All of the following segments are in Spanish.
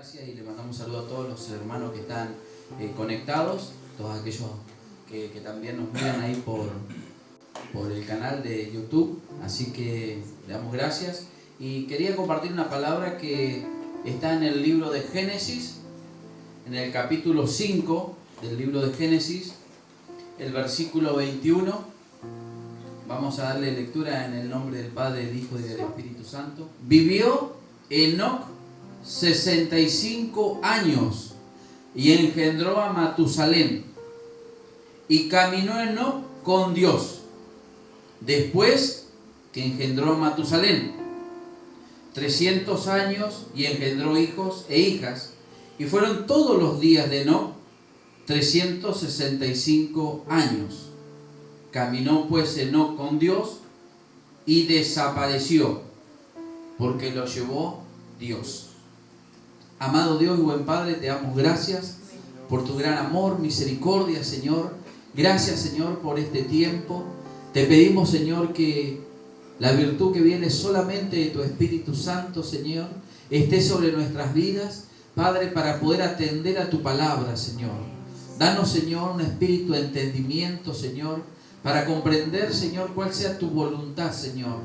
gracias y le mandamos un saludo a todos los hermanos que están conectados, todos aquellos que también nos miran ahí por el canal de YouTube, así que le damos gracias. Y quería compartir una palabra que está en el libro de Génesis, en el capítulo 5 del libro de Génesis, el versículo 21. Vamos a darle lectura en el nombre del Padre, del Hijo y del Espíritu Santo. Vivió Enoc 65 años y engendró a Matusalén. Y caminó Enoc con Dios después que engendró a Matusalén 300 años y engendró hijos e hijas. Y fueron todos los días de Enoc 365 años. Caminó pues Enoc con Dios y desapareció, porque lo llevó Dios. Amado Dios y buen Padre, te damos gracias por tu gran amor, misericordia, Señor. Gracias, Señor, por este tiempo. Te pedimos, Señor, que la virtud que viene solamente de tu Espíritu Santo, Señor, esté sobre nuestras vidas, Padre, para poder atender a tu palabra, Señor. Danos, Señor, un espíritu de entendimiento, Señor, para comprender, Señor, cuál sea tu voluntad, Señor.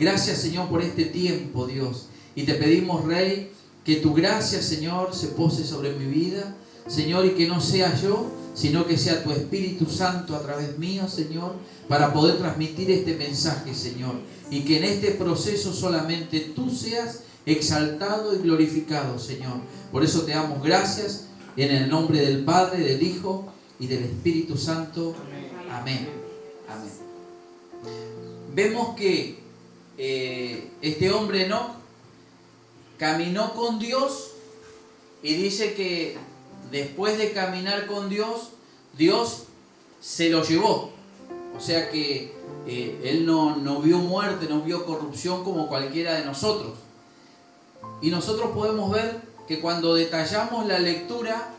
Gracias, Señor, por este tiempo, Dios. Y te pedimos, Rey, que tu gracia, Señor, se pose sobre mi vida, Señor, y que no sea yo, sino que sea tu Espíritu Santo a través mío, Señor, para poder transmitir este mensaje, Señor. Y que en este proceso solamente tú seas exaltado y glorificado, Señor. Por eso te damos gracias en el nombre del Padre, del Hijo y del Espíritu Santo. Amén. Amén. Vemos que este hombre Enoc caminó con Dios y dice que después de caminar con Dios, Dios se lo llevó. O sea que él no vio muerte, no vio corrupción como cualquiera de nosotros. Y nosotros podemos ver que cuando detallamos la lectura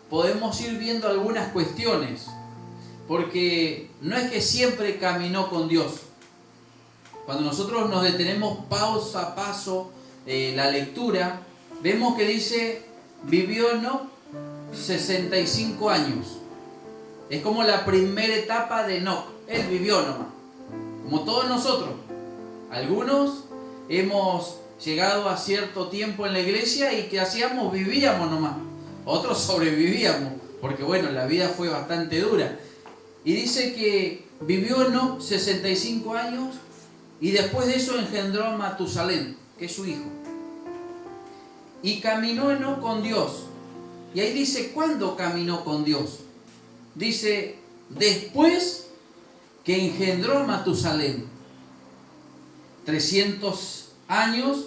podemos ir viendo algunas cuestiones. Porque no es que siempre caminó con Dios. Cuando nosotros nos detenemos paso a paso la lectura, vemos que dice, vivió Enoc 65 años. Es como la primera etapa de Enoc. Él vivió nomás, como todos nosotros. Algunos hemos llegado a cierto tiempo en la iglesia y ¿qué hacíamos? Vivíamos nomás. Otros sobrevivíamos, porque bueno, la vida fue bastante dura. Y dice que vivió Enoc 65 años y después de eso engendró a Matusalén, que es su hijo. Y caminó Enoc con Dios. Y ahí dice, ¿cuándo caminó con Dios? Dice, después que engendró a Matusalén. 300 años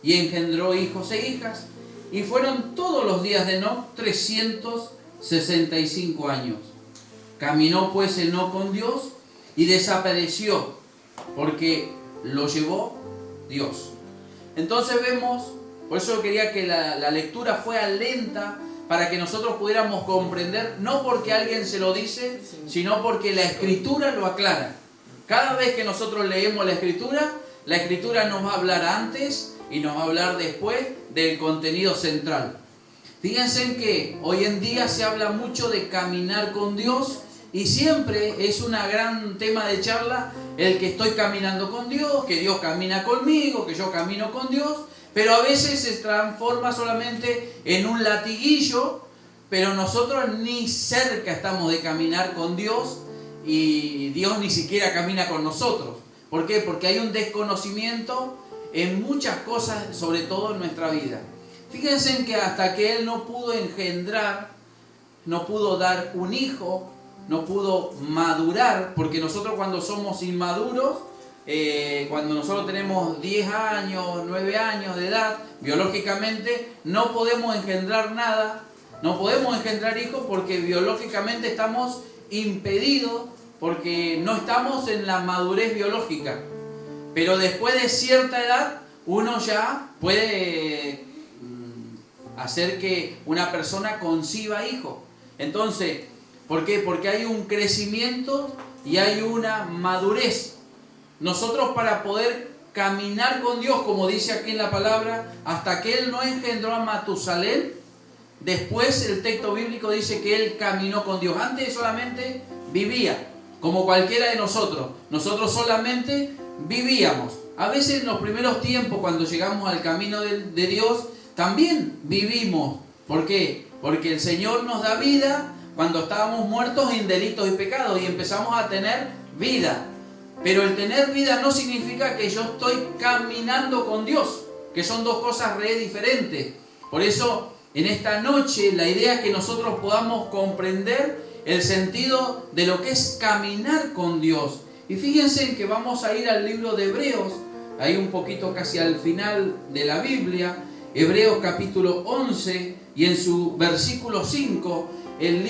y engendró hijos e hijas. Y fueron todos los días de Enoc 365 años. Caminó pues Enoc con Dios y desapareció, porque lo llevó Dios. Entonces vemos, por eso quería que la lectura fuera lenta, para que nosotros pudiéramos comprender, no porque alguien se lo dice, sino porque la Escritura lo aclara. Cada vez que nosotros leemos la Escritura nos va a hablar antes y nos va a hablar después del contenido central. Fíjense en que hoy en día se habla mucho de caminar con Dios y siempre es un gran tema de charla el que estoy caminando con Dios, que Dios camina conmigo, que yo camino con Dios, pero a veces se transforma solamente en un latiguillo, pero nosotros ni cerca estamos de caminar con Dios y Dios ni siquiera camina con nosotros. ¿Por qué? Porque hay un desconocimiento en muchas cosas, sobre todo en nuestra vida. Fíjense en que hasta que Él no pudo engendrar, no pudo dar un hijo, no pudo madurar, porque nosotros cuando somos inmaduros, cuando nosotros tenemos 10 años, 9 años de edad, biológicamente no podemos engendrar nada, no podemos engendrar hijos porque biológicamente estamos impedidos, porque no estamos en la madurez biológica. Pero después de cierta edad, uno ya puede hacer que una persona conciba hijos. Entonces, ¿por qué? Porque hay un crecimiento y hay una madurez. Nosotros para poder caminar con Dios, como dice aquí en la palabra, hasta que Él no engendró a Matusalén. Después el texto bíblico dice que Él caminó con Dios. Antes solamente vivía, como cualquiera de nosotros. Nosotros solamente vivíamos. A veces en los primeros tiempos, cuando llegamos al camino de Dios, también vivimos. ¿Por qué? Porque el Señor nos da vida cuando estábamos muertos en delitos y pecados y empezamos a tener vida. Pero el tener vida no significa que yo estoy caminando con Dios, que son dos cosas re diferentes. Por eso, en esta noche, la idea es que nosotros podamos comprender el sentido de lo que es caminar con Dios. Y fíjense en que vamos a ir al libro de Hebreos, ahí un poquito casi al final de la Biblia, Hebreos capítulo 11, y en su versículo 5, el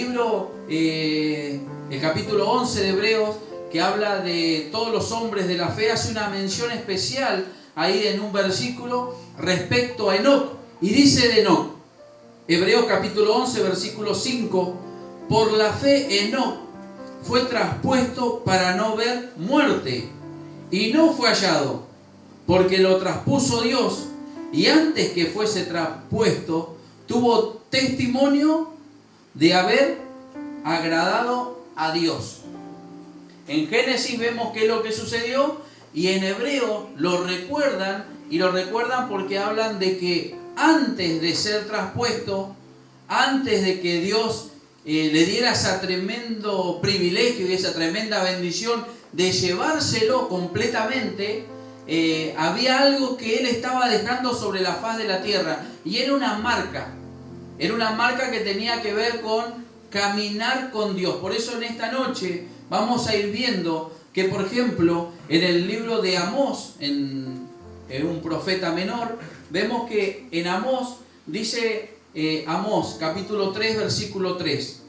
capítulo 11 de Hebreos, que habla de todos los hombres de la fe, hace una mención especial ahí en un versículo respecto a Enoc. Y dice de Enoc, Hebreos capítulo 11, versículo 5, por la fe Enoc fue traspuesto para no ver muerte, y no fue hallado, porque lo traspuso Dios, y antes que fuese traspuesto, tuvo testimonio de haber agradado a Dios. En Génesis vemos qué es lo que sucedió, y en Hebreo lo recuerdan, y lo recuerdan porque hablan de que antes de ser traspuesto, antes de que Dios le diera ese tremendo privilegio y esa tremenda bendición de llevárselo completamente, había algo que Él estaba dejando sobre la faz de la tierra, y era una marca que tenía que ver con caminar con Dios. Por eso en esta noche vamos a ir viendo que, por ejemplo, en el libro de Amós, en un profeta menor, vemos que en Amós dice, Amós capítulo 3 versículo 3,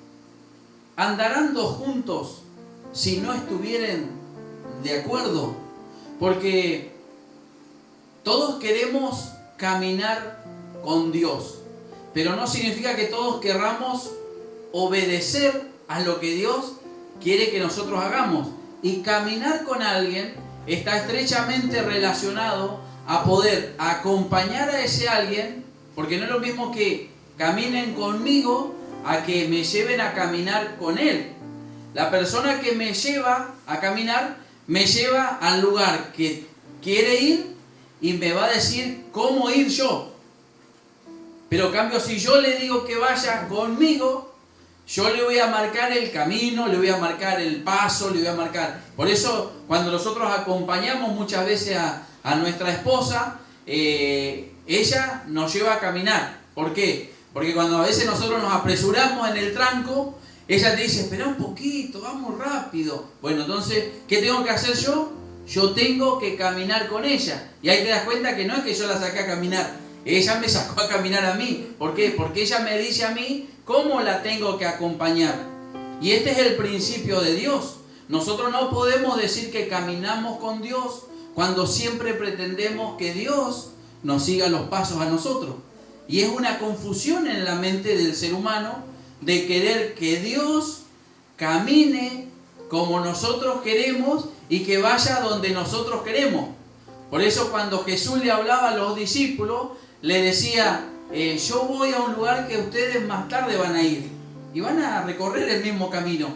¿andarán dos juntos si no estuvieren de acuerdo? Porque todos queremos caminar con Dios, pero no significa que todos querramos obedecer a lo que Dios quiere que nosotros hagamos. Y caminar con alguien está estrechamente relacionado a poder acompañar a ese alguien, porque no es lo mismo que caminen conmigo a que me lleven a caminar con Él. La persona que me lleva a caminar me lleva al lugar que quiere ir y me va a decir cómo ir yo. Pero en cambio, si yo le digo que vaya conmigo, yo le voy a marcar el camino, le voy a marcar el paso, le voy a marcar. Por eso, cuando nosotros acompañamos muchas veces a nuestra esposa, ella nos lleva a caminar. ¿Por qué? Porque cuando a veces nosotros nos apresuramos en el tranco, ella te dice, espera un poquito, vamos rápido. Bueno, entonces, ¿qué tengo que hacer yo? Yo tengo que caminar con ella. Y ahí te das cuenta que no es que yo la saqué a caminar, ella me sacó a caminar a mí. ¿Por qué? Porque ella me dice a mí cómo la tengo que acompañar. Y este es el principio de Dios. Nosotros no podemos decir que caminamos con Dios cuando siempre pretendemos que Dios nos siga los pasos a nosotros. Y es una confusión en la mente del ser humano de querer que Dios camine como nosotros queremos y que vaya donde nosotros queremos. Por eso cuando Jesús le hablaba a los discípulos, le decía, yo voy a un lugar que ustedes más tarde van a ir y van a recorrer el mismo camino,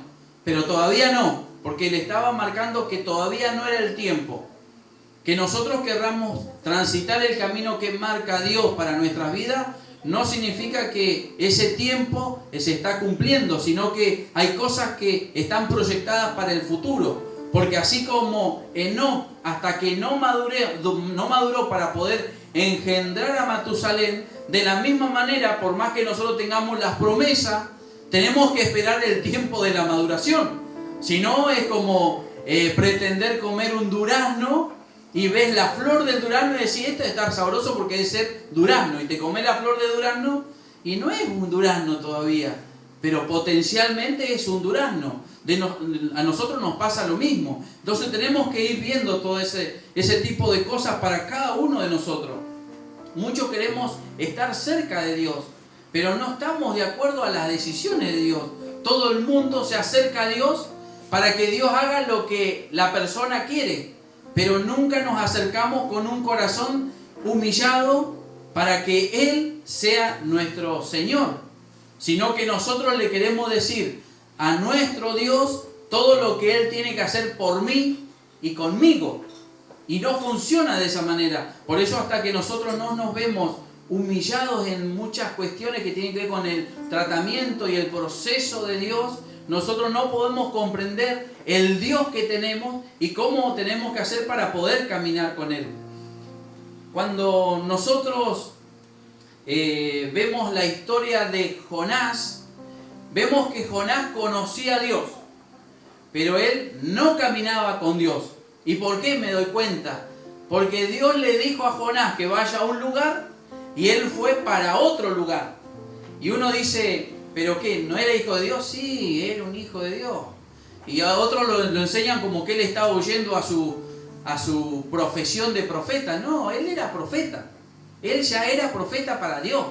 pero todavía no, porque le estaba marcando que todavía no era el tiempo. Que nosotros querramos transitar el camino que marca Dios para nuestras vidas no significa que ese tiempo se está cumpliendo, sino que hay cosas que están proyectadas para el futuro. Porque así como Enoc, hasta que no maduró para poder engendrar a Matusalén, de la misma manera, por más que nosotros tengamos las promesas, tenemos que esperar el tiempo de la maduración. Si no, es como pretender comer un durazno y ves la flor del durazno y decís, esto está sabroso porque debe ser durazno, y te comes la flor de durazno y no es un durazno todavía, pero potencialmente es un durazno. A nosotros nos pasa lo mismo. Entonces tenemos que ir viendo todo ese tipo de cosas para cada uno de nosotros. Muchos queremos estar cerca de Dios, pero no estamos de acuerdo a las decisiones de Dios. Todo el mundo se acerca a Dios para que Dios haga lo que la persona quiere. pero nunca nos acercamos con un corazón humillado para que Él sea nuestro Señor, sino que nosotros le queremos decir a nuestro Dios todo lo que Él tiene que hacer por mí y conmigo. Y no funciona de esa manera. Por eso hasta que nosotros no nos vemos humillados en muchas cuestiones que tienen que ver con el tratamiento y el proceso de Dios, nosotros no podemos comprender el Dios que tenemos y cómo tenemos que hacer para poder caminar con Él. Cuando nosotros vemos la historia de Jonás, vemos que Jonás conocía a Dios, pero él no caminaba con Dios. ¿Y por qué me doy cuenta? Porque Dios le dijo a Jonás que vaya a un lugar y él fue para otro lugar. Y uno dice, ¿pero qué? ¿No era hijo de Dios? Sí, era un hijo de Dios. Y a otros lo enseñan como que él estaba huyendo a su profesión de profeta. No, él era profeta. Él ya era profeta para Dios.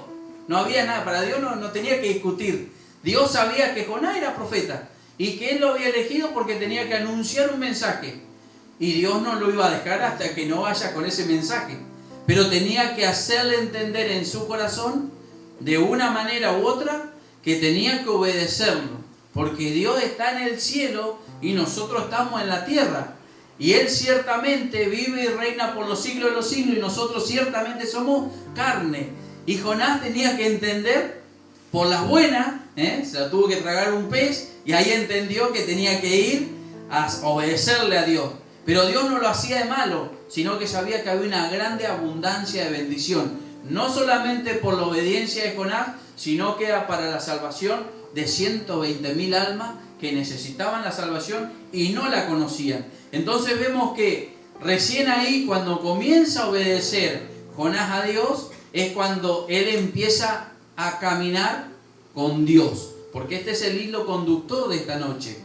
No había nada, para Dios no tenía que discutir. Dios sabía que Jonás era profeta y que él lo había elegido porque tenía que anunciar un mensaje. Y Dios no lo iba a dejar hasta que no vaya con ese mensaje. Pero tenía que hacerle entender en su corazón, de una manera u otra, que tenía que obedecerlo. Porque Dios está en el cielo y nosotros estamos en la tierra. Y Él ciertamente vive y reina por los siglos de los siglos y nosotros ciertamente somos carne. Y Jonás tenía que entender por las buenas, se la tuvo que tragar un pez y ahí entendió que tenía que ir a obedecerle a Dios. Pero Dios no lo hacía de malo, sino que sabía que había una grande abundancia de bendición. No solamente por la obediencia de Jonás, sino que era para la salvación de 120.000 almas que necesitaban la salvación y no la conocían. Entonces vemos que recién ahí, cuando comienza a obedecer Jonás a Dios, es cuando él empieza a caminar con Dios. Porque este es el hilo conductor de esta noche.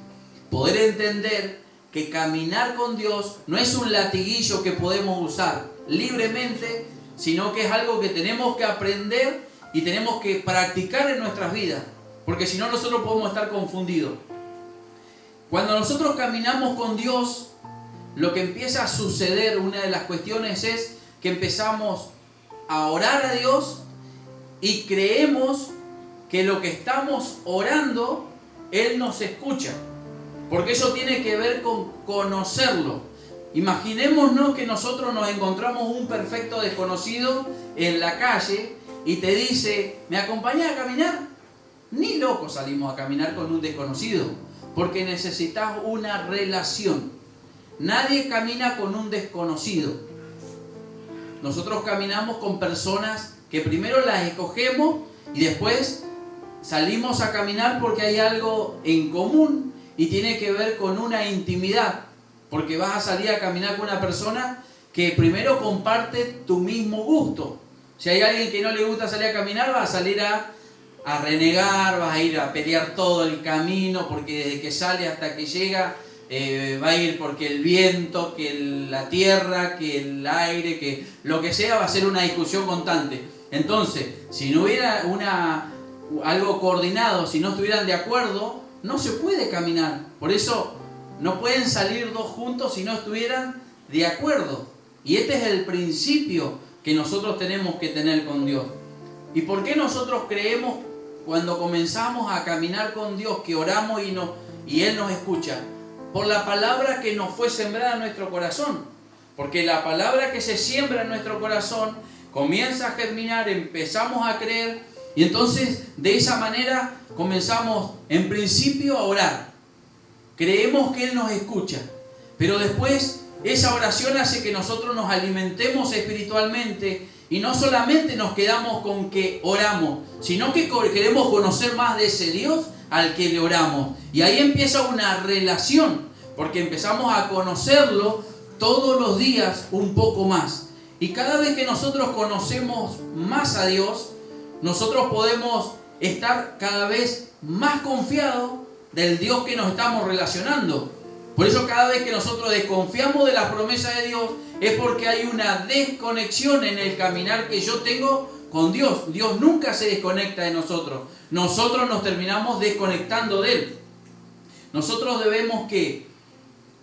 Poder entender que caminar con Dios no es un latiguillo que podemos usar libremente, sino que es algo que tenemos que aprender y tenemos que practicar en nuestras vidas. Porque si no, nosotros podemos estar confundidos. Cuando nosotros caminamos con Dios, lo que empieza a suceder, una de las cuestiones es que empezamos a orar a Dios y creemos que lo que estamos orando, Él nos escucha. Porque eso tiene que ver con conocerlo. Imaginémonos que nosotros nos encontramos un perfecto desconocido en la calle y te dice, ¿me acompañás a caminar? Ni locos salimos a caminar con un desconocido, porque necesitas una relación. Nadie camina con un desconocido. Nosotros caminamos con personas que primero las escogemos y después salimos a caminar porque hay algo en común y tiene que ver con una intimidad. Porque vas a salir a caminar con una persona que primero comparte tu mismo gusto. Si hay alguien que no le gusta salir a caminar, vas a salir a renegar, vas a ir a pelear todo el camino, porque desde que sale hasta que llega va a ir porque el viento, que la tierra, que el aire, que lo que sea, va a ser una discusión constante. Entonces, si no hubiera algo coordinado, si no estuvieran de acuerdo, no se puede caminar. Por eso no pueden salir dos juntos si no estuvieran de acuerdo. Y este es el principio que nosotros tenemos que tener con Dios. ¿Y por qué nosotros creemos cuando comenzamos a caminar con Dios que oramos y Él nos escucha? Por la palabra que nos fue sembrada en nuestro corazón. Porque la palabra que se siembra en nuestro corazón comienza a germinar, empezamos a creer y entonces de esa manera comenzamos en principio a orar. Creemos que Él nos escucha, pero después esa oración hace que nosotros nos alimentemos espiritualmente y no solamente nos quedamos con que oramos, sino que queremos conocer más de ese Dios al que le oramos. Y ahí empieza una relación, porque empezamos a conocerlo todos los días un poco más. Y cada vez que nosotros conocemos más a Dios, nosotros podemos estar cada vez más confiados del Dios que nos estamos relacionando. Por eso cada vez que nosotros desconfiamos de la promesa de Dios es porque hay una desconexión en el caminar que yo tengo con Dios. Dios nunca se desconecta de nosotros. Nosotros nos terminamos desconectando de Él. Nosotros debemos que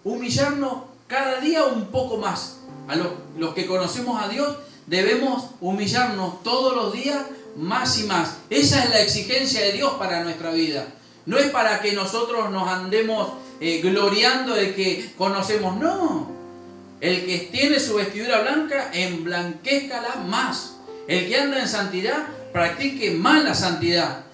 humillarnos cada día un poco más. A los que conocemos a Dios debemos humillarnos todos los días más y más. Esa es la exigencia de Dios para nuestra vida. No es para que nosotros nos andemos gloriando de que conocemos, no. El que tiene su vestidura blanca, emblanquézcala más. El que anda en santidad, practique más la santidad.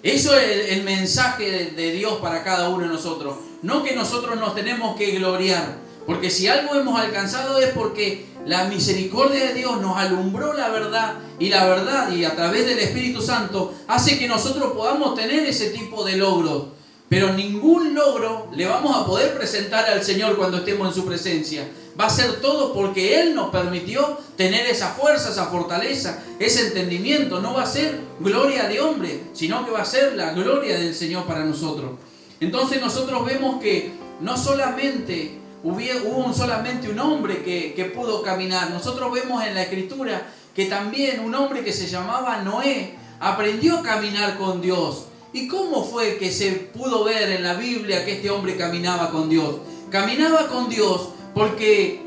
Eso es el mensaje de Dios para cada uno de nosotros. No que nosotros nos tenemos que gloriar. Porque si algo hemos alcanzado es porque la misericordia de Dios nos alumbró la verdad. Y la verdad, y a través del Espíritu Santo, hace que nosotros podamos tener ese tipo de logros. Pero ningún logro le vamos a poder presentar al Señor cuando estemos en su presencia. Va a ser todo porque Él nos permitió tener esa fuerza, esa fortaleza, ese entendimiento. No va a ser gloria de hombre, sino que va a ser la gloria del Señor para nosotros. Entonces nosotros vemos que no solamente hubo solamente un hombre que pudo caminar. Nosotros vemos en la Escritura que también un hombre que se llamaba Noé aprendió a caminar con Dios. ¿Y cómo fue que se pudo ver en la Biblia que este hombre caminaba con Dios? Caminaba con Dios porque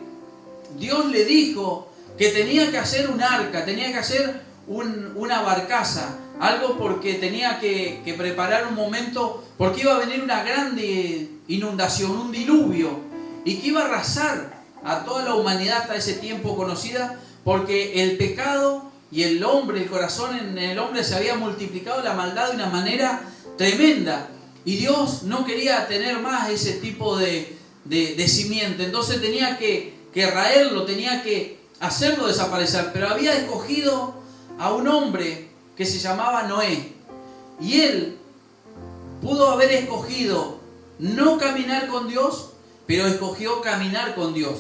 Dios le dijo que tenía que hacer un arca, tenía que hacer una barcaza, algo porque tenía que preparar un momento, porque iba a venir una grande inundación, un diluvio, y que iba a arrasar a toda la humanidad hasta ese tiempo conocida, porque el pecado y el hombre, el corazón en el hombre se había multiplicado la maldad de una manera tremenda. Y Dios no quería tener más ese tipo de simiente. Entonces tenía que raerlo, tenía que hacerlo desaparecer. Pero había escogido a un hombre que se llamaba Noé. Y él pudo haber escogido no caminar con Dios, pero escogió caminar con Dios.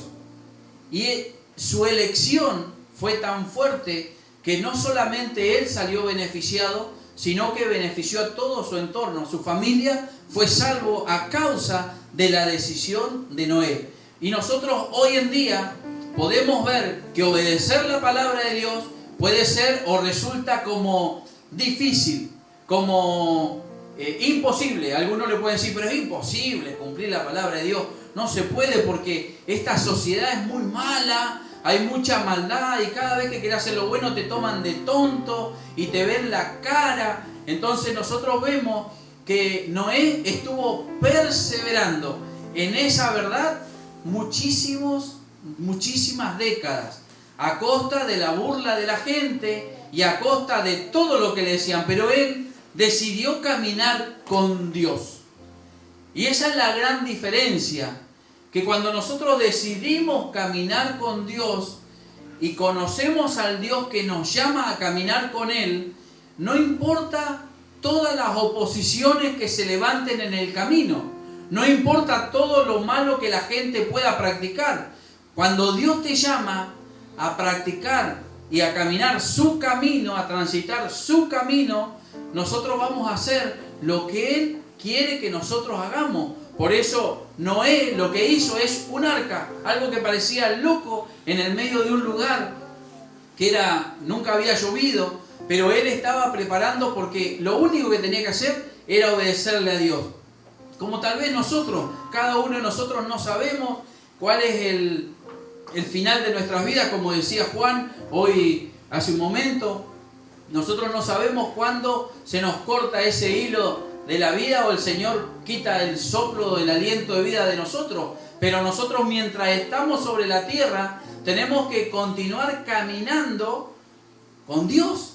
Y su elección fue tan fuerte que no solamente él salió beneficiado, sino que benefició a todo su entorno. Su familia fue salvo a causa de la decisión de Noé. Y nosotros hoy en día podemos ver que obedecer la palabra de Dios puede ser o resulta como difícil, como imposible. Algunos le pueden decir, pero es imposible cumplir la palabra de Dios. No se puede porque esta sociedad es muy mala. Hay mucha maldad y cada vez que quieres hacer lo bueno te toman de tonto y te ven la cara. Entonces nosotros vemos que Noé estuvo perseverando en esa verdad muchísimas décadas, a costa de la burla de la gente y a costa de todo lo que le decían. Pero él decidió caminar con Dios. Y esa es la gran diferencia. Que cuando nosotros decidimos caminar con Dios y conocemos al Dios que nos llama a caminar con Él, no importa todas las oposiciones que se levanten en el camino, no importa todo lo malo que la gente pueda practicar. Cuando Dios te llama a practicar y a caminar su camino, a transitar su camino, nosotros vamos a hacer lo que Él quiere que nosotros hagamos. Por eso Noé lo que hizo es un arca, algo que parecía loco en el medio de un lugar que nunca había llovido, pero él estaba preparando porque lo único que tenía que hacer era obedecerle a Dios. Como tal vez nosotros, cada uno de nosotros no sabemos cuál es el final de nuestras vidas, como decía Juan hoy hace un momento, nosotros no sabemos cuándo se nos corta ese hilo de la vida o el Señor quita el soplo del aliento de vida de nosotros. Pero nosotros mientras estamos sobre la tierra tenemos que continuar caminando con Dios.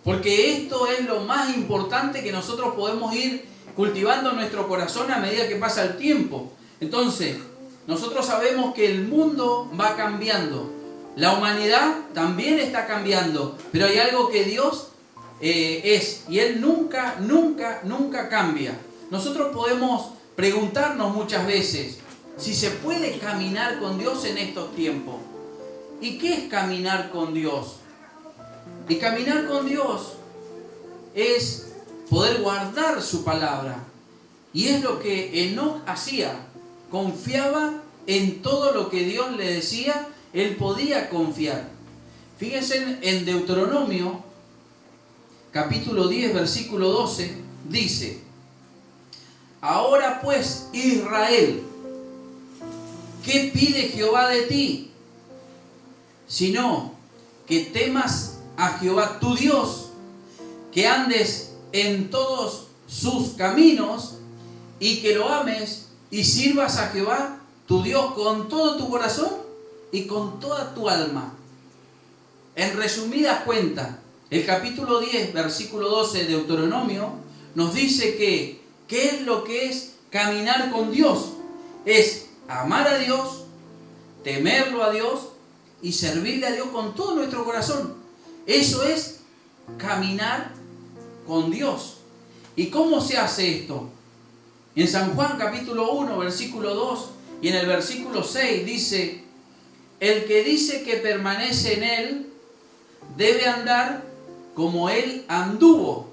Porque esto es lo más importante que nosotros podemos ir cultivando en nuestro corazón a medida que pasa el tiempo. Entonces, nosotros sabemos que el mundo va cambiando. La humanidad también está cambiando. Pero hay algo que Dios y Él nunca cambia. Nosotros podemos preguntarnos muchas veces si se puede caminar con Dios en estos tiempos. ¿Y qué es caminar con Dios? Y caminar con Dios es poder guardar su palabra. Y es lo que Enoc hacía. Confiaba en todo lo que Dios le decía. Él podía confiar. Fíjense en Deuteronomio capítulo 10, versículo 12, dice: ahora pues, Israel, ¿qué pide Jehová de ti? Sino que temas a Jehová tu Dios, que andes en todos sus caminos y que lo ames y sirvas a Jehová tu Dios con todo tu corazón y con toda tu alma. En resumidas cuentas, el capítulo 10, versículo 12 de Deuteronomio nos dice que ¿qué es lo que es caminar con Dios? Es amar a Dios, temerlo a Dios y servirle a Dios con todo nuestro corazón. Eso es caminar con Dios. ¿Y cómo se hace esto? En San Juan capítulo 1, versículo 2 y en el versículo 6 dice: el que dice que permanece en Él debe andar como Él anduvo.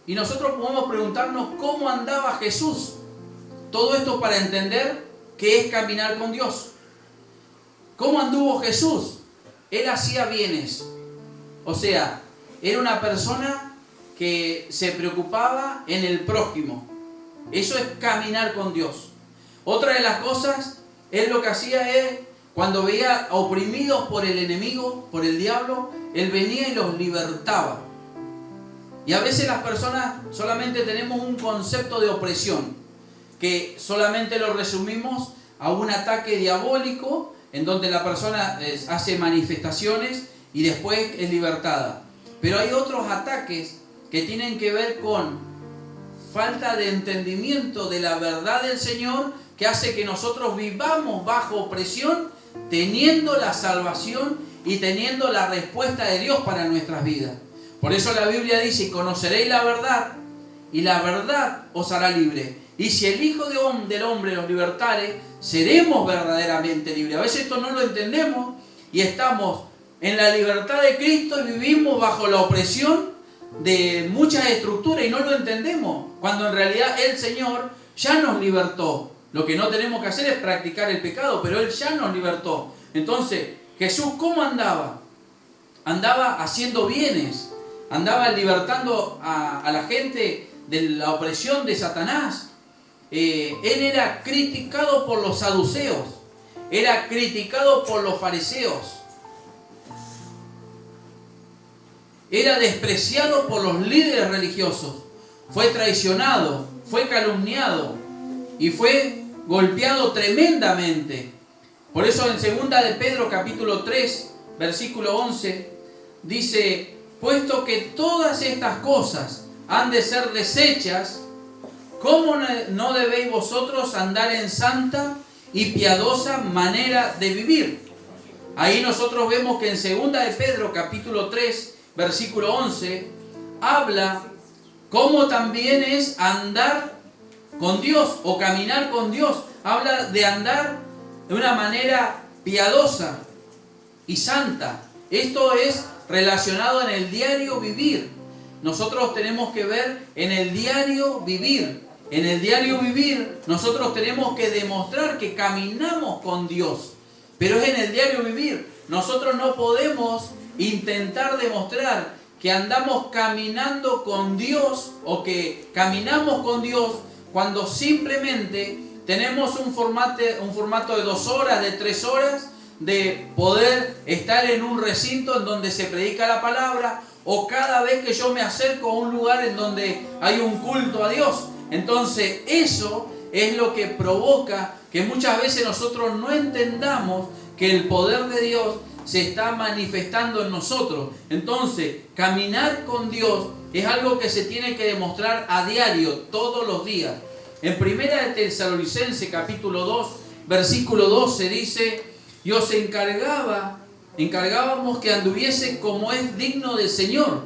Y nosotros podemos preguntarnos cómo andaba Jesús. Todo esto para entender qué es caminar con Dios. ¿Cómo anduvo Jesús? Él hacía bienes. O sea, era una persona que se preocupaba en el prójimo. Eso es caminar con Dios. Otra de las cosas, él lo que hacía es, cuando veía oprimidos por el enemigo, por el diablo, él venía y los libertaba. Y a veces las personas solamente tenemos un concepto de opresión, que solamente lo resumimos a un ataque diabólico, en donde la persona hace manifestaciones y después es libertada. Pero hay otros ataques que tienen que ver con falta de entendimiento de la verdad del Señor, que hace que nosotros vivamos bajo opresión, teniendo la salvación y teniendo la respuesta de Dios para nuestras vidas. Por eso la Biblia dice: conoceréis la verdad y la verdad os hará libre. Y si el Hijo del Hombre los libertare, seremos verdaderamente libres. A veces esto no lo entendemos y estamos en la libertad de Cristo y vivimos bajo la opresión de muchas estructuras y no lo entendemos, cuando en realidad el Señor ya nos libertó. Lo que no tenemos que hacer es practicar el pecado, pero Él ya nos libertó. Entonces, Jesús, ¿cómo andaba? Andaba haciendo bienes, andaba libertando a la gente de la opresión de Satanás. Él era criticado por los saduceos, era criticado por los fariseos, era despreciado por los líderes religiosos, fue traicionado, fue calumniado y fue golpeado tremendamente. Por eso en 2 de Pedro capítulo 3, versículo 11, dice: puesto que todas estas cosas han de ser deshechas, ¿cómo no debéis vosotros andar en santa y piadosa manera de vivir? Ahí nosotros vemos que en 2 de Pedro capítulo 3, versículo 11, habla cómo también es andar con Dios o caminar con Dios. Habla de andar de una manera piadosa y santa. Esto es relacionado en el diario vivir. Nosotros tenemos que ver en el diario vivir. En el diario vivir nosotros tenemos que demostrar que caminamos con Dios. Pero es en el diario vivir. Nosotros no podemos intentar demostrar que andamos caminando con Dios o que caminamos con Dios cuando simplemente tenemos un formato de 2 horas, de 3 horas, de poder estar en un recinto en donde se predica la palabra, o cada vez que yo me acerco a un lugar en donde hay un culto a Dios. Entonces eso es lo que provoca que muchas veces nosotros no entendamos que el poder de Dios se está manifestando en nosotros. Entonces, caminar con Dios es algo que se tiene que demostrar a diario, todos los días. En 1 de Tesalonicenses capítulo 2, versículo 12 dice: y os encargábamos que anduviese como es digno del Señor,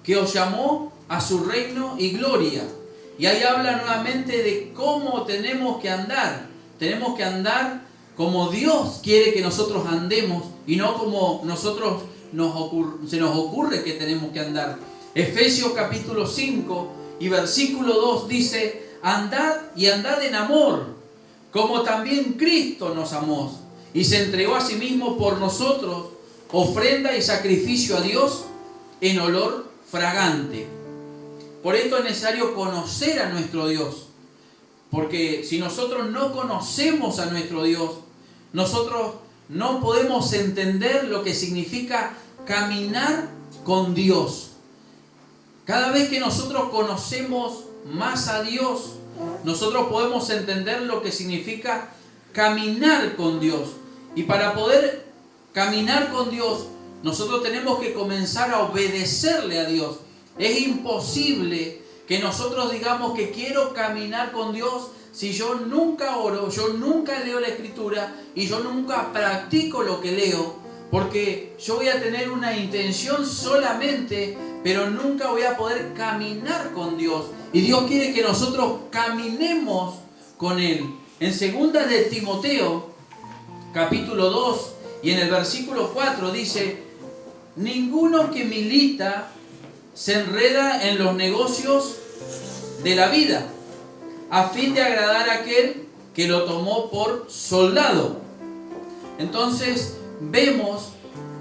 que os llamó a su reino y gloria. Y ahí habla nuevamente de cómo tenemos que andar. Tenemos que andar como Dios quiere que nosotros andemos y no como nosotros se nos ocurre que tenemos que andar. Efesios capítulo 5 y versículo 2 dice: andad y andad en amor, como también Cristo nos amó y se entregó a sí mismo por nosotros, ofrenda y sacrificio a Dios en olor fragante. Por esto es necesario conocer a nuestro Dios. Porque si nosotros no conocemos a nuestro Dios, nosotros no podemos entender lo que significa caminar con Dios. Cada vez que nosotros conocemos más a Dios, nosotros podemos entender lo que significa caminar con Dios. Y para poder caminar con Dios, nosotros tenemos que comenzar a obedecerle a Dios. Es imposible que nosotros digamos que quiero caminar con Dios si yo nunca oro, yo nunca leo la Escritura y yo nunca practico lo que leo, porque yo voy a tener una intención solamente, pero nunca voy a poder caminar con Dios. Y Dios quiere que nosotros caminemos con Él. En 2 de Timoteo, capítulo 2, y en el versículo 4 dice: ninguno que milita se enreda en los negocios de la vida, a fin de agradar a aquel que lo tomó por soldado. Entonces vemos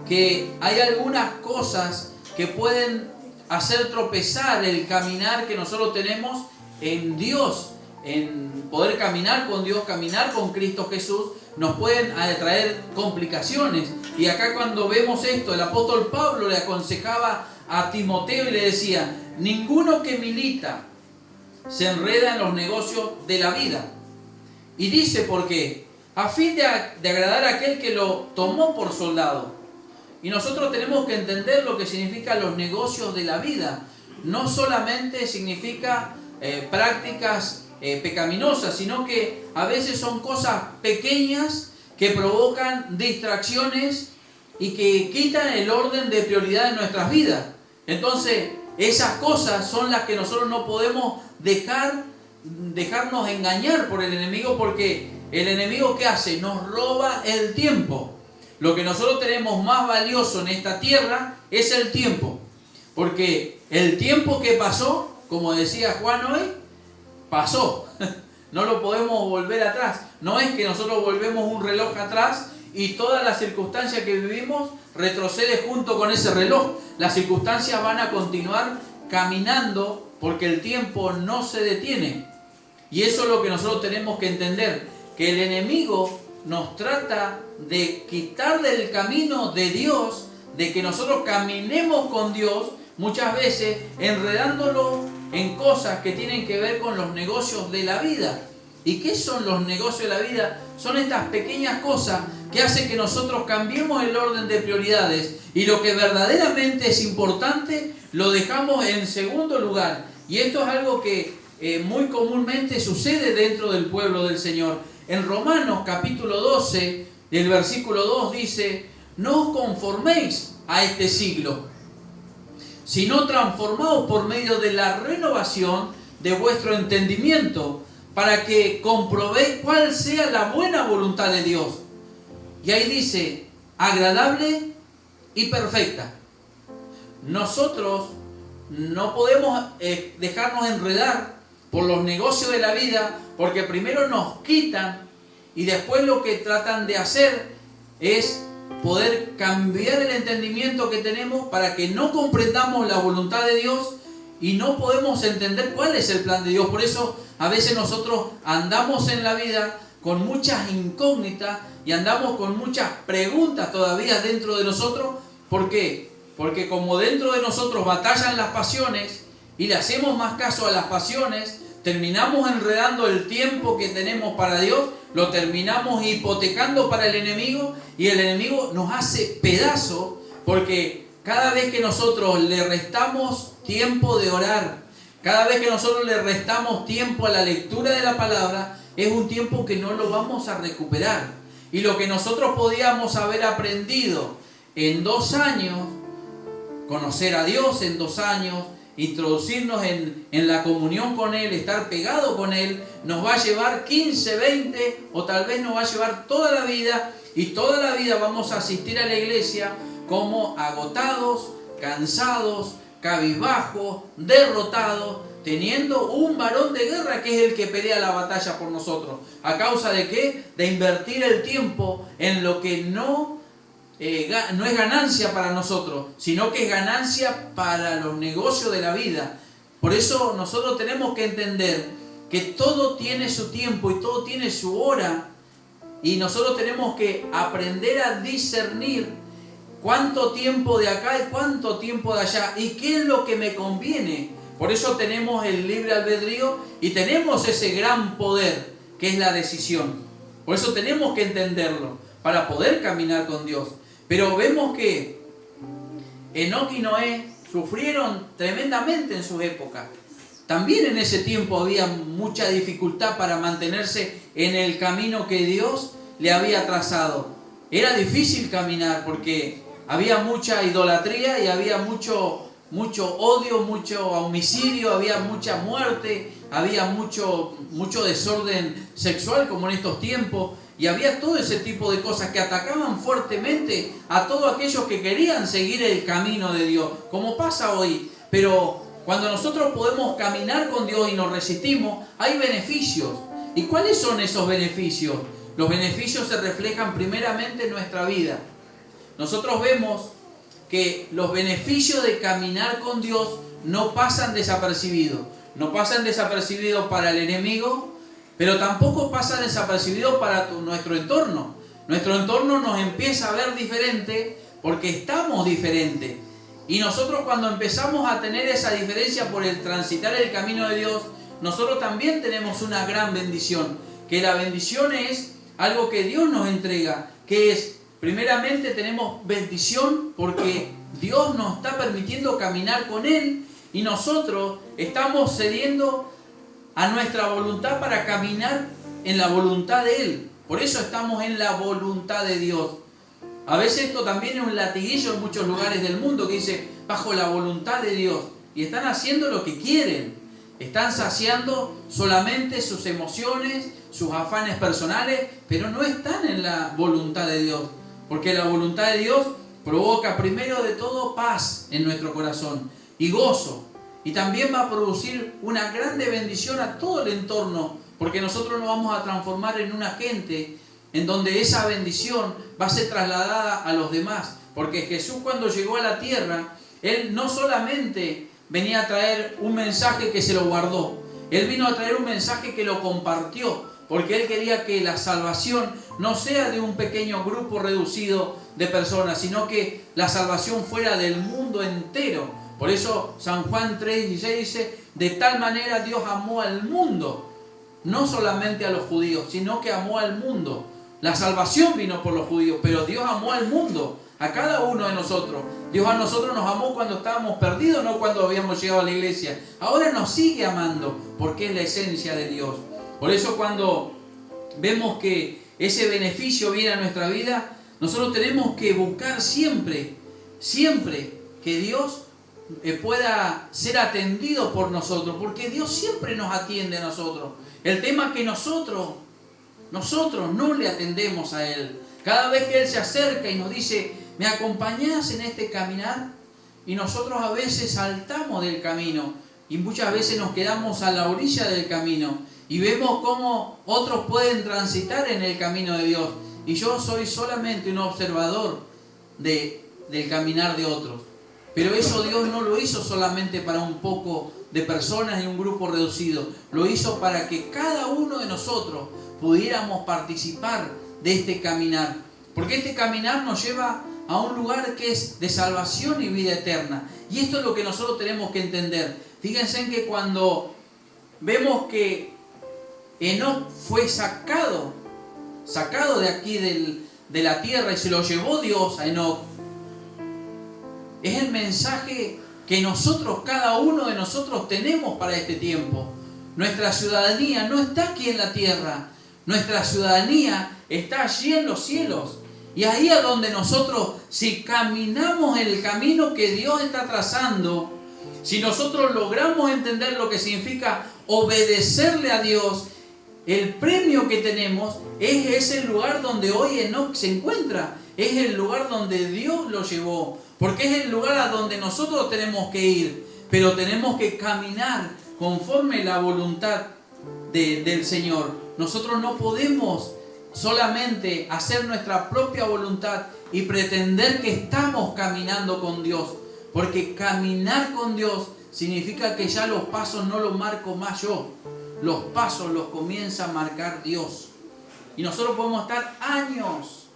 que hay algunas cosas que pueden hacer tropezar el caminar que nosotros tenemos en Dios, en poder caminar con Dios, caminar con Cristo Jesús, nos pueden traer complicaciones. Y acá cuando vemos esto, el apóstol Pablo le aconsejaba a Timoteo y le decía: ninguno que milita se enreda en los negocios de la vida. Y dice: ¿por qué? A fin de agradar a aquel que lo tomó por soldado. Y nosotros tenemos que entender lo que significa los negocios de la vida. No solamente significa prácticas pecaminosas, sino que a veces son cosas pequeñas que provocan distracciones y que quitan el orden de prioridad en nuestras vidas. Entonces, esas cosas son las que nosotros no podemos dejarnos engañar por el enemigo, porque el enemigo, ¿qué hace? Nos roba el tiempo. Lo que nosotros tenemos más valioso en esta tierra es el tiempo. Porque el tiempo que pasó, como decía Juan hoy, pasó. No lo podemos volver atrás. No es que nosotros volvemos un reloj atrás y todas las circunstancias que vivimos retrocede junto con ese reloj. Las circunstancias van a continuar caminando porque el tiempo no se detiene. Y eso es lo que nosotros tenemos que entender, que el enemigo nos trata de quitar del camino de Dios, de que nosotros caminemos con Dios, muchas veces enredándolo en cosas que tienen que ver con los negocios de la vida. ¿Y qué son los negocios de la vida? Son estas pequeñas cosas que hacen que nosotros cambiemos el orden de prioridades y lo que verdaderamente es importante lo dejamos en segundo lugar. Y esto es algo que muy comúnmente sucede dentro del pueblo del Señor. En Romanos capítulo 12, el versículo 2 dice: no os conforméis a este siglo, sino transformaos por medio de la renovación de vuestro entendimiento, para que comprobéis cuál sea la buena voluntad de Dios. Y ahí dice: agradable y perfecta. Nosotros no podemos dejarnos enredar por los negocios de la vida, porque primero nos quitan y después lo que tratan de hacer es poder cambiar el entendimiento que tenemos para que no comprendamos la voluntad de Dios y no podemos entender cuál es el plan de Dios. Por eso a veces nosotros andamos en la vida con muchas incógnitas y andamos con muchas preguntas todavía dentro de nosotros. ¿Por qué? Porque como dentro de nosotros batallan las pasiones y le hacemos más caso a las pasiones, terminamos enredando el tiempo que tenemos para Dios, lo terminamos hipotecando para el enemigo y el enemigo nos hace pedazos, porque cada vez que nosotros le restamos tiempo de orar, cada vez que nosotros le restamos tiempo a la lectura de la palabra, es un tiempo que no lo vamos a recuperar. Y lo que nosotros podíamos haber aprendido en 2 años, conocer a Dios en 2 años, introducirnos en la comunión con Él, estar pegado con Él, nos va a llevar 15, 20 o tal vez nos va a llevar toda la vida, y toda la vida vamos a asistir a la iglesia como agotados, cansados, cabizbajos, derrotados, teniendo un varón de guerra que es el que pelea la batalla por nosotros. ¿A causa de qué? De invertir el tiempo en lo que no es ganancia para nosotros, sino que es ganancia para los negocios de la vida. Por eso nosotros tenemos que entender que todo tiene su tiempo y todo tiene su hora. Y nosotros tenemos que aprender a discernir cuánto tiempo de acá y cuánto tiempo de allá. Y qué es lo que me conviene. Por eso tenemos el libre albedrío y tenemos ese gran poder que es la decisión. Por eso tenemos que entenderlo para poder caminar con Dios. Pero vemos que Enoc y Noé sufrieron tremendamente en sus épocas. También en ese tiempo había mucha dificultad para mantenerse en el camino que Dios le había trazado. Era difícil caminar porque había mucha idolatría y había mucho odio, mucho homicidio, había mucha muerte, había mucho desorden sexual como en estos tiempos. Y había todo ese tipo de cosas que atacaban fuertemente a todos aquellos que querían seguir el camino de Dios, como pasa hoy. Pero cuando nosotros podemos caminar con Dios y nos resistimos, hay beneficios. ¿Y cuáles son esos beneficios? Los beneficios se reflejan primeramente en nuestra vida. Nosotros vemos que los beneficios de caminar con Dios no pasan desapercibidos. No pasan desapercibidos para el enemigo, pero tampoco pasa desapercibido para nuestro entorno. Nuestro entorno nos empieza a ver diferente porque estamos diferentes. Y nosotros cuando empezamos a tener esa diferencia por el transitar el camino de Dios, nosotros también tenemos una gran bendición. Que la bendición es algo que Dios nos entrega, que es, primeramente tenemos bendición porque Dios nos está permitiendo caminar con Él y nosotros estamos cediendo a nuestra voluntad para caminar en la voluntad de Él. Por eso estamos en la voluntad de Dios. A veces esto también es un latiguillo en muchos lugares del mundo que dice, bajo la voluntad de Dios. Y están haciendo lo que quieren. Están saciando solamente sus emociones, sus afanes personales, pero no están en la voluntad de Dios. Porque la voluntad de Dios provoca primero de todo paz en nuestro corazón y gozo. Y también va a producir una grande bendición a todo el entorno, porque nosotros nos vamos a transformar en una gente en donde esa bendición va a ser trasladada a los demás. Porque Jesús cuando llegó a la tierra, Él no solamente venía a traer un mensaje que se lo guardó, Él vino a traer un mensaje que lo compartió, porque Él quería que la salvación no sea de un pequeño grupo reducido de personas, sino que la salvación fuera del mundo entero. Por eso San Juan 3:16 dice, de tal manera Dios amó al mundo, no solamente a los judíos, sino que amó al mundo. La salvación vino por los judíos, pero Dios amó al mundo, a cada uno de nosotros. Dios a nosotros nos amó cuando estábamos perdidos, no cuando habíamos llegado a la iglesia. Ahora nos sigue amando, porque es la esencia de Dios. Por eso cuando vemos que ese beneficio viene a nuestra vida, nosotros tenemos que buscar siempre que Dios pueda ser atendido por nosotros, porque Dios siempre nos atiende a nosotros. El tema es que nosotros no le atendemos a Él. Cada vez que Él se acerca y nos dice, ¿me acompañás en este caminar? Y nosotros a veces saltamos del camino y muchas veces nos quedamos a la orilla del camino y vemos cómo otros pueden transitar en el camino de Dios. Y yo soy solamente un observador del caminar de otros. Pero eso Dios no lo hizo solamente para un poco de personas y un grupo reducido. Lo hizo para que cada uno de nosotros pudiéramos participar de este caminar. Porque este caminar nos lleva a un lugar que es de salvación y vida eterna. Y esto es lo que nosotros tenemos que entender. Fíjense en que cuando vemos que Enoc fue sacado de aquí de la tierra y se lo llevó Dios a Enoc, es el mensaje que nosotros, cada uno de nosotros tenemos para este tiempo. Nuestra ciudadanía no está aquí en la tierra. Nuestra ciudadanía está allí en los cielos. Y ahí es donde nosotros, si caminamos el camino que Dios está trazando, si nosotros logramos entender lo que significa obedecerle a Dios, el premio que tenemos es ese lugar donde hoy Enoc se encuentra. Es el lugar donde Dios lo llevó. Porque es el lugar a donde nosotros tenemos que ir. Pero tenemos que caminar conforme la voluntad del Señor. Nosotros no podemos solamente hacer nuestra propia voluntad y pretender que estamos caminando con Dios. Porque caminar con Dios significa que ya los pasos no los marco más yo. los pasos los comienza a marcar Dios. Y nosotros podemos estar años,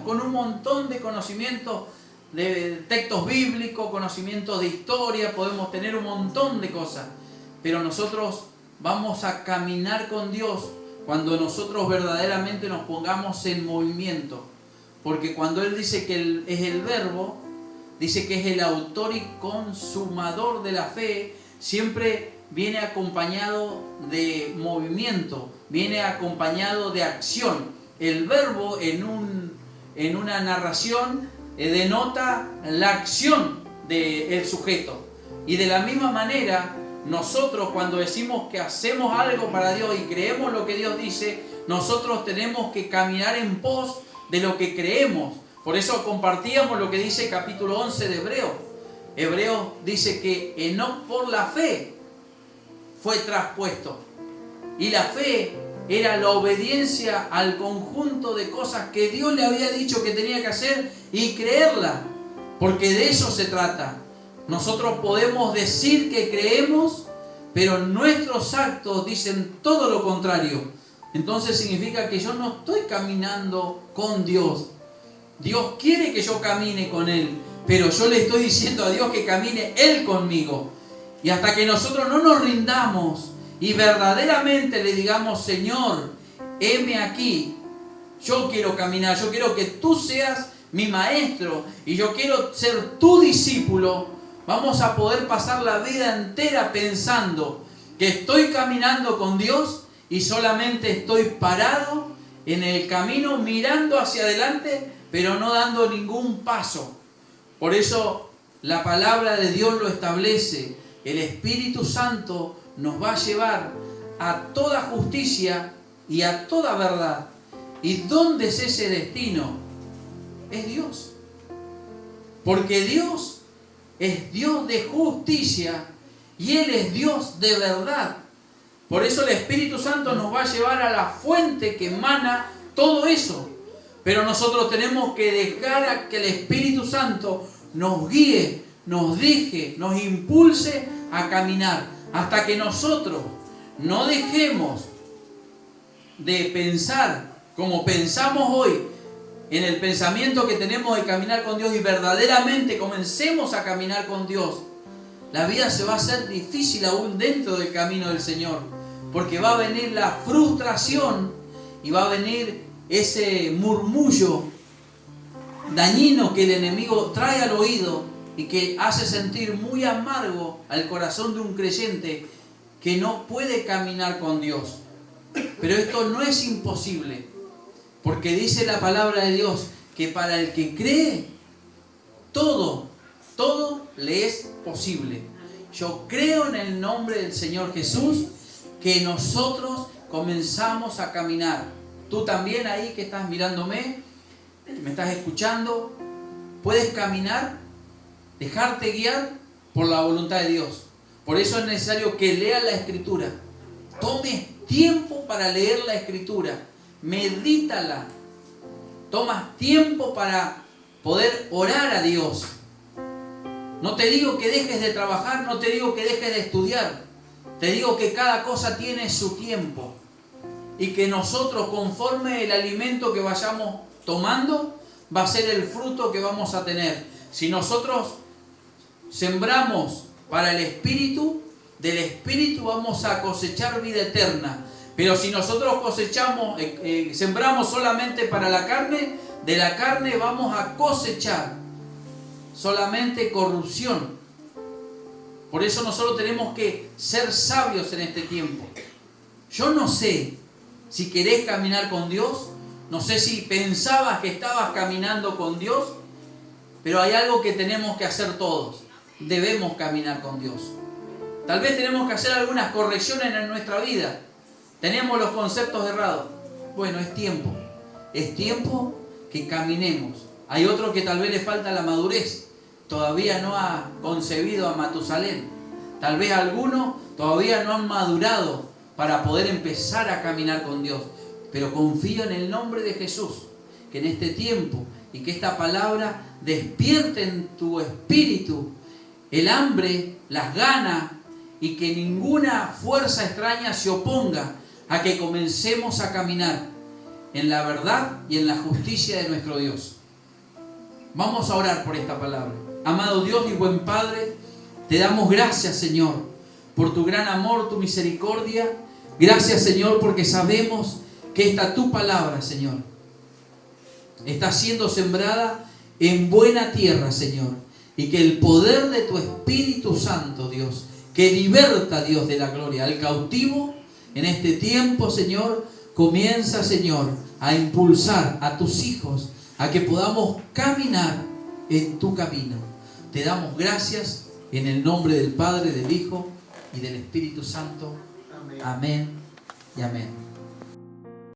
con un montón de conocimientos de textos bíblicos, conocimientos de historia, podemos tener un montón de cosas. Pero nosotros vamos a caminar con Dios cuando nosotros verdaderamente nos pongamos en movimiento. Porque cuando Él dice que es el Verbo, dice que es el autor y consumador de la fe, siempre viene acompañado de movimiento, viene acompañado de acción. El verbo en una narración denota la acción del sujeto. Y de la misma manera, nosotros cuando decimos que hacemos algo para Dios y creemos lo que Dios dice, nosotros tenemos que caminar en pos de lo que creemos. Por eso compartíamos lo que dice el capítulo 11 de Hebreos. Hebreos dice que Enoc por la fe fue traspuesto. Y la fe era la obediencia al conjunto de cosas que Dios le había dicho que tenía que hacer y creerla. Porque de eso se trata. Nosotros podemos decir que creemos, pero nuestros actos dicen todo lo contrario. Entonces significa que yo no estoy caminando con Dios. Dios quiere que yo camine con Él, pero yo le estoy diciendo a Dios que camine Él conmigo. Y hasta que nosotros no nos rindamos y verdaderamente le digamos, Señor, heme aquí, yo quiero caminar, yo quiero que tú seas mi maestro y yo quiero ser tu discípulo, vamos a poder pasar la vida entera pensando que estoy caminando con Dios y solamente estoy parado en el camino mirando hacia adelante, pero no dando ningún paso. Por eso la palabra de Dios lo establece. El Espíritu Santo nos va a llevar a toda justicia y a toda verdad. ¿Y dónde es ese destino? Es Dios. Porque Dios es Dios de justicia y Él es Dios de verdad. Por eso el Espíritu Santo nos va a llevar a la fuente que emana todo eso. Pero nosotros tenemos que dejar a que el Espíritu Santo nos guíe, nos deje, nos impulse a caminar. Hasta que nosotros no dejemos de pensar como pensamos hoy, en el pensamiento que tenemos de caminar con Dios y verdaderamente comencemos a caminar con Dios, la vida se va a hacer difícil aún dentro del camino del Señor. Porque va a venir la frustración y va a venir ese murmullo dañino que el enemigo trae al oído y que hace sentir muy amargo al corazón de un creyente que no puede caminar con Dios. Pero esto no es imposible, porque dice la palabra de Dios que para el que cree, todo le es posible. Yo creo en el nombre del Señor Jesús que nosotros comenzamos a caminar. Tú también ahí que estás mirándome, que me estás escuchando, puedes caminar, dejarte guiar por la voluntad de Dios. Por eso es necesario que leas la Escritura. Tomes tiempo para leer la Escritura. Medítala. Tomas tiempo para poder orar a Dios. No te digo que dejes de trabajar, no te digo que dejes de estudiar. Te digo que cada cosa tiene su tiempo. Y que nosotros, conforme el alimento que vayamos tomando, va a ser el fruto que vamos a tener. Si nosotros sembramos para el Espíritu, del Espíritu vamos a cosechar vida eterna. Pero si nosotros sembramos solamente para la carne, de la carne vamos a cosechar solamente corrupción. Por eso nosotros tenemos que ser sabios en este tiempo. Yo no sé si querés caminar con Dios, no sé si pensabas que estabas caminando con Dios, pero hay algo que tenemos que hacer todos. Debemos caminar con Dios. Tal vez tenemos que hacer algunas correcciones en nuestra vida. Tenemos los conceptos errados. Bueno, es tiempo. Es tiempo que caminemos. Hay otro que tal vez le falta la madurez. Todavía no ha concebido a Matusalén. Tal vez algunos todavía no han madurado para poder empezar a caminar con Dios. Pero confío en el nombre de Jesús, que en este tiempo y que esta palabra despierte en tu espíritu el hambre, las ganas, y que ninguna fuerza extraña se oponga a que comencemos a caminar en la verdad y en la justicia de nuestro Dios. Vamos a orar por esta palabra. Amado Dios y buen Padre, te damos gracias, Señor, por tu gran amor, tu misericordia. Gracias, Señor, porque sabemos que esta tu palabra, Señor, está siendo sembrada en buena tierra, Señor, y que el poder de tu Espíritu Santo, Dios, que liberta, Dios de la gloria, al cautivo, en este tiempo, Señor, comienza, Señor, a impulsar a tus hijos a que podamos caminar en tu camino. Te damos gracias en el nombre del Padre, del Hijo y del Espíritu Santo. Amén y amén.